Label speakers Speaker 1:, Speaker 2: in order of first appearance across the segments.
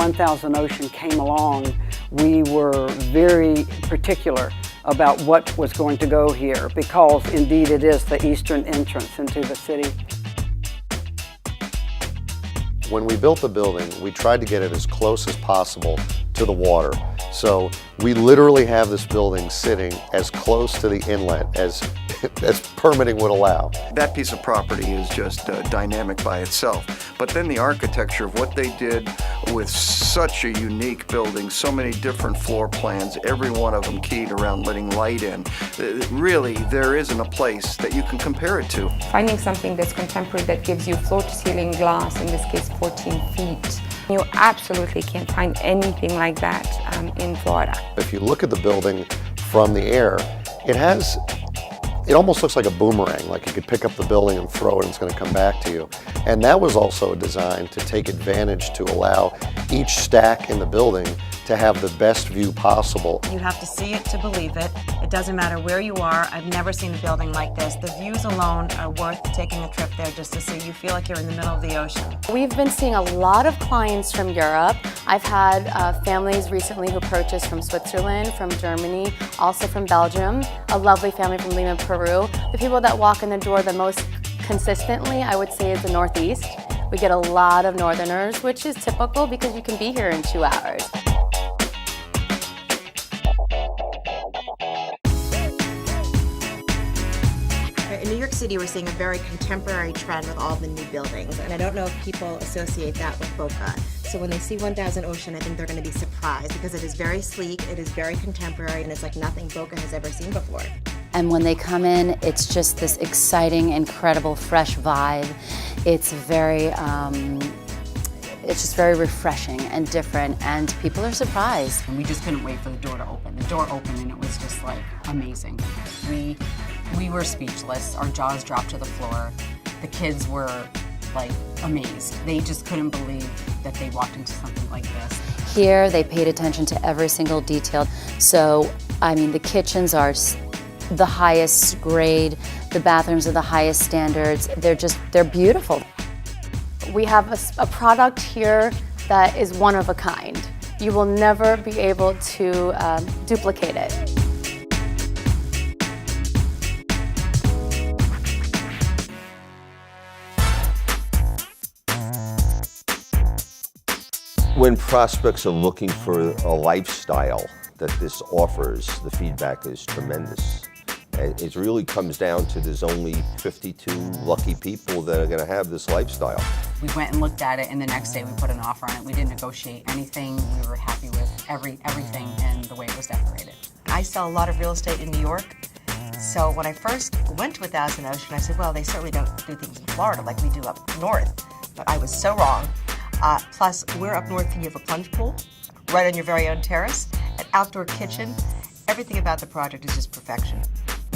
Speaker 1: 1000 Ocean came along, we were very particular about what was going to go here, because indeed it is the eastern entrance into the city.
Speaker 2: When we built the building, we tried to get it as close as possible to the water. So we literally have this building sitting as close to the inlet as permitting would allow.
Speaker 3: That piece of property is just dynamic by itself. But then the architecture of what they did with such a unique building, so many different floor plans, every one of them keyed around letting light in. Really, there isn't a place that you can compare it to.
Speaker 4: Finding something that's contemporary that gives you floor-to-ceiling glass, in this case 14 feet. You absolutely can't find anything like that in Florida.
Speaker 2: If you look at the building from the air, it almost looks like a boomerang, like you could pick up the building and throw it and it's going to come back to you. And that was also designed to take advantage to allow each stack in the building to have the best view possible.
Speaker 5: You have to see it to believe it. It doesn't matter where you are. I've never seen a building like this. The views alone are worth taking a trip there just to see. You feel like you're in the middle of the ocean.
Speaker 6: We've been seeing a lot of clients from Europe. I've had families recently who purchased from Switzerland, from Germany, also from Belgium, a lovely family from Lima, Peru. The people that walk in the door the most consistently, I would say, is the Northeast. We get a lot of Northerners, which is typical because you can be here in 2 hours.
Speaker 5: In New York City, we're seeing a very contemporary trend with all the new buildings, and I don't know if people associate that with Boca. So when they see 1000 Ocean, I think they're going to be surprised because it is very sleek, it is very contemporary, and it's like nothing Boca has ever seen before.
Speaker 7: And when they come in, it's just this exciting, incredible, fresh vibe. It's just very refreshing and different, and people are surprised.
Speaker 8: And we just couldn't wait for the door to open. The door opened and it was just like amazing. We were speechless. Our jaws dropped to the floor. The kids were like amazed. They just couldn't believe that they walked into something like this.
Speaker 7: Here, they paid attention to every single detail. So, I mean, the kitchens are the highest grade, the bathrooms are the highest standards. They're beautiful.
Speaker 6: We have a product here that is one of a kind. You will never be able to duplicate it.
Speaker 9: When prospects are looking for a lifestyle that this offers, the feedback is tremendous. And it really comes down to there's only 52 lucky people that are going to have this lifestyle.
Speaker 8: We went and looked at it, and the next day we put an offer on it. We didn't negotiate anything. We were happy with everything and the way it was decorated.
Speaker 5: I sell a lot of real estate in New York, so when I first went to 1000 Ocean, I said, well, they certainly don't do things in Florida like we do up north. But I was so wrong. Plus, we're up north and you have a plunge pool right on your very own terrace, an outdoor kitchen. Everything about the project is just perfection.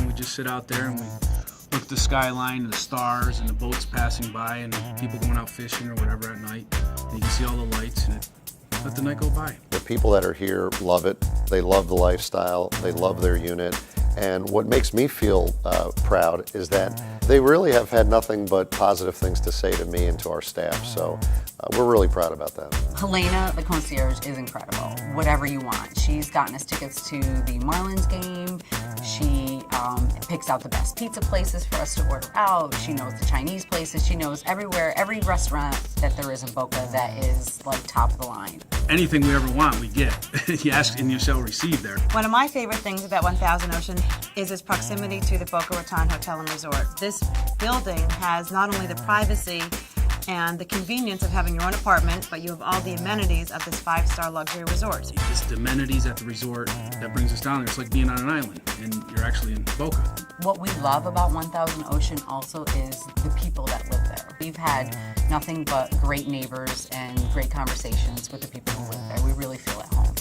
Speaker 10: We just sit out there and we look at the skyline and the stars and the boats passing by and people going out fishing or whatever at night. And you can see all the lights and let the night go by.
Speaker 2: The people that are here love it. They love the lifestyle. They love their unit. And what makes me feel proud is that they really have had nothing but positive things to say to me and to our staff. So we're really proud about that.
Speaker 8: Helena, the concierge, is incredible. Whatever you want. She's gotten us tickets to the Marlins game. She picks out the best pizza places for us to order out. She knows the Chinese places. She knows everywhere, every restaurant that there is in Boca that is like top of the line.
Speaker 10: Anything we ever want, we get. You ask and you shall receive there.
Speaker 5: One of my favorite things about 1000 Ocean is its proximity to the Boca Raton Hotel and Resort. This building has not only the privacy and the convenience of having your own apartment, but you have all the amenities of this 5-star luxury resort.
Speaker 10: It's the amenities at the resort that brings us down there. It's like being on an island, and you're actually in Boca.
Speaker 8: What we love about 1000 Ocean also is the people that live there. We've had nothing but great neighbors and great conversations with the people who live there. We really feel at home.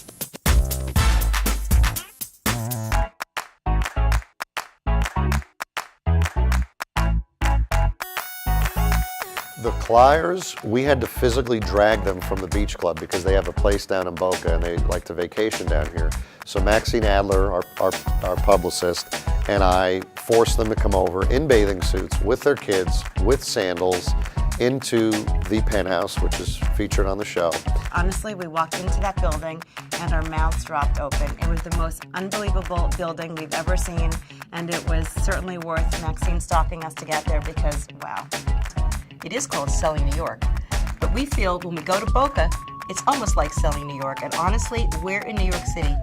Speaker 2: The Clyers, we had to physically drag them from the beach club because they have a place down in Boca and they like to vacation down here. So Maxine Adler, our publicist, and I forced them to come over in bathing suits with their kids, with sandals, into the penthouse, which is featured on the show.
Speaker 5: Honestly, we walked into that building and our mouths dropped open. It was the most unbelievable building we've ever seen, and it was certainly worth Maxine stalking us to get there because, wow. It is called selling New York, but we feel when we go to Boca, it's almost like selling New York, and honestly, where in New York City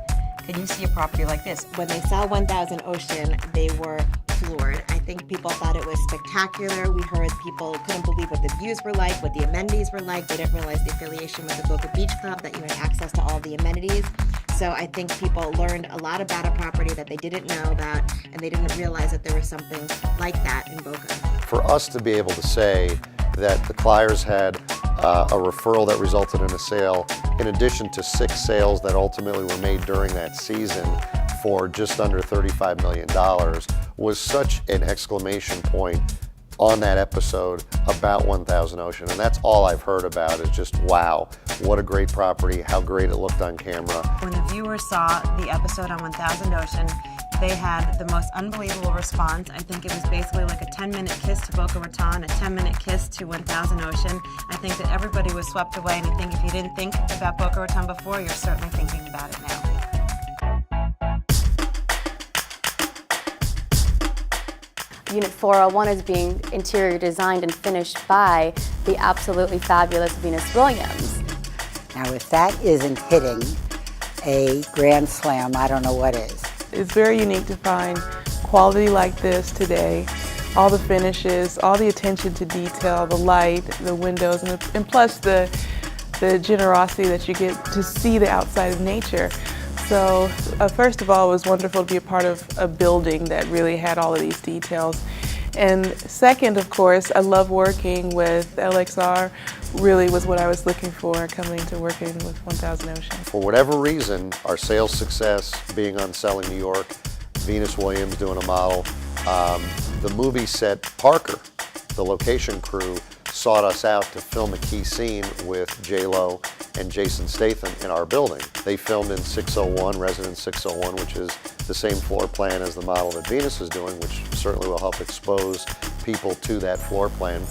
Speaker 5: can you see a property like this?
Speaker 11: When they saw 1000 Ocean, they were floored. I think people thought it was spectacular. We heard people couldn't believe what the views were like, what the amenities were like. They didn't realize the affiliation with the Boca Beach Club, that you had access to all the amenities. So I think people learned a lot about a property that they didn't know about, and they didn't realize that there was something like that in Boca.
Speaker 2: For us to be able to say that the Clyers had a referral that resulted in a sale, in addition to 6 sales that ultimately were made during that season for just under $35 million, was such an exclamation point on that episode about 1000 Ocean. And that's all I've heard about is just, wow, what a great property, how great it looked on camera.
Speaker 5: When the viewers saw the episode on 1000 Ocean, they had the most unbelievable response. I think it was basically like a 10-minute kiss to Boca Raton, a 10-minute kiss to 1000 Ocean. I think that everybody was swept away, and I think if you didn't think about Boca Raton before, you're certainly thinking about it now.
Speaker 6: Unit 401 is being interior designed and finished by the absolutely fabulous Venus Williams.
Speaker 12: Now, if that isn't hitting a grand slam, I don't know what is.
Speaker 13: It's very unique to find quality like this today. All the finishes, all the attention to detail, the light, the windows, and plus the generosity that you get to see the outside of nature. So first of all, it was wonderful to be a part of a building that really had all of these details. And second, of course, I love working with LXR. Really was what I was looking for coming to working with 1000 Ocean.
Speaker 2: For whatever reason, our sales success being on Selling New York, Venus Williams doing a model, the movie set Parker, the location crew, sought us out to film a key scene with J-Lo and Jason Statham in our building. They filmed in 601, Residence 601, which is the same floor plan as the model that Venus is doing, which certainly will help expose people to that floor plan.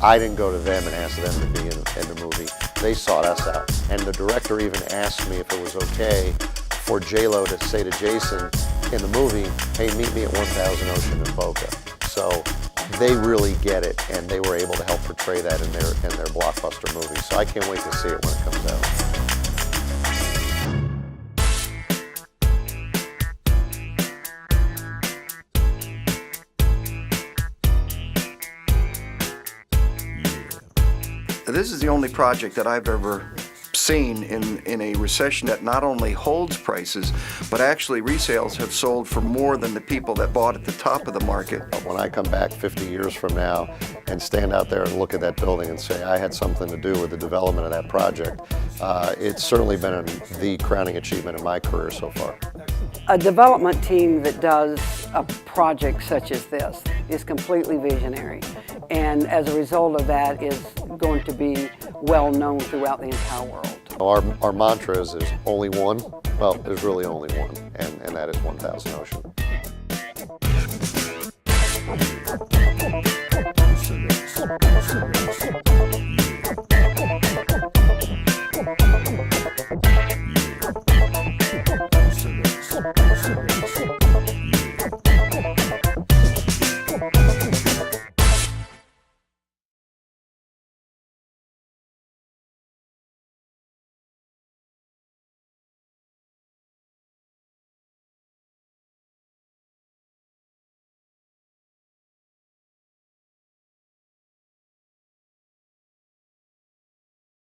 Speaker 2: I didn't go to them and ask them to be in the movie. They sought us out. And the director even asked me if it was okay for J-Lo to say to Jason in the movie, hey, meet me at 1000 Ocean in Boca. So they really get it, and they were able to help portray that in their blockbuster movie. So I can't wait to see it when it comes out.
Speaker 3: This is the only project that I've ever seen in a recession that not only holds prices, but actually resales have sold for more than the people that bought at the top of the market.
Speaker 2: When I come back 50 years from now and stand out there and look at that building and say I had something to do with the development of that project, it's certainly been the crowning achievement in my career so far.
Speaker 1: A development team that does a project such as this is completely visionary, and as a result of that is going to be well known throughout the entire world.
Speaker 2: Our mantra is there's only one, well, there's really only one, and that is 1000 Ocean.
Speaker 14: Yeah.